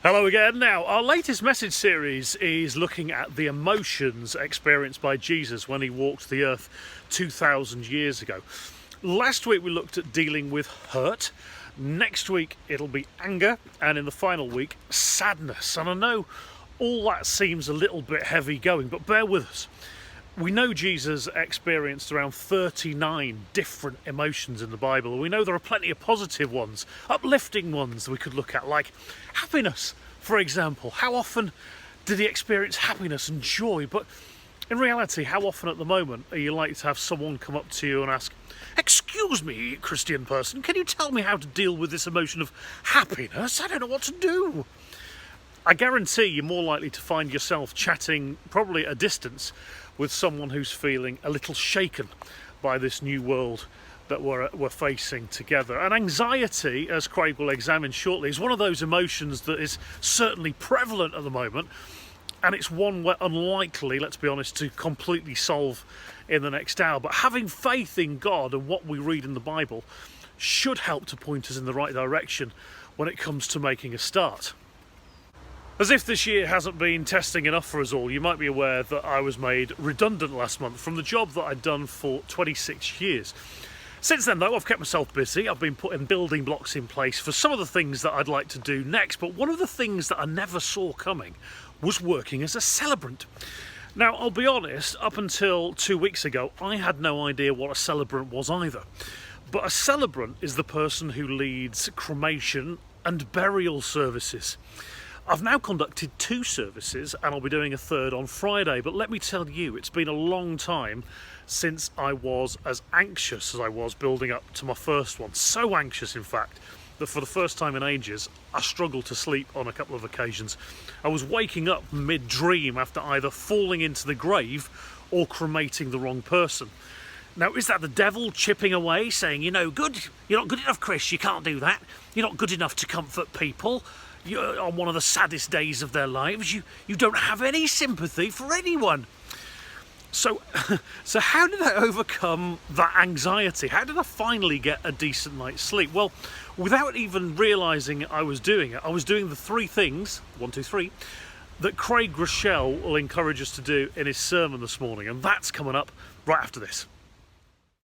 Hello again. Now, our latest message series is looking at the emotions experienced by Jesus when he walked the earth 2,000 years ago. Last week we looked at dealing with hurt. Next week it'll be anger, and in the final week, sadness. And I know all that seems a little bit heavy going, but bear with us. We know Jesus experienced around 39 different emotions in the Bible. We know there are plenty of positive ones, uplifting ones that we could look at, like happiness, for example. How often did he experience happiness and joy? But in reality, how often at the moment are you likely to have someone come up to you and ask, "Excuse me, Christian person, can you tell me how to deal with this emotion of happiness? I don't know what to do." I guarantee you're more likely to find yourself chatting, probably at a distance, with someone who's feeling a little shaken by this new world that we're facing together. And anxiety, as Craig will examine shortly, is one of those emotions that is certainly prevalent at the moment, and it's one we're unlikely, let's be honest, to completely solve in the next hour. But having faith in God and what we read in the Bible should help to point us in the right direction when it comes to making a start. As if this year hasn't been testing enough for us all, you might be aware that I was made redundant last month from the job that I'd done for 26 years. Since then though, I've kept myself busy. I've been putting building blocks in place for some of the things that I'd like to do next, but one of the things that I never saw coming was working as a celebrant. Now, I'll be honest, up until 2 weeks ago, I had no idea what a celebrant was either. But a celebrant is the person who leads cremation and burial services. I've now conducted 2 services and I'll be doing a third on Friday, but let me tell you, it's been a long time since I was as anxious as I was building up to my first one. So anxious, in fact, that for the first time in ages, I struggled to sleep on a couple of occasions. I was waking up mid-dream after either falling into the grave or cremating the wrong person. Now, is that the devil chipping away, saying, you're not good enough, Chris, you can't do that. You're not good enough to comfort people. You're on one of the saddest days of their lives. You don't have any sympathy for anyone. So how did I overcome that anxiety? How did I finally get a decent night's sleep? Well, without even realising I was doing it, I was doing the 3 things, 1, 2, 3, that Craig Rochelle will encourage us to do in his sermon this morning. And that's coming up right after this.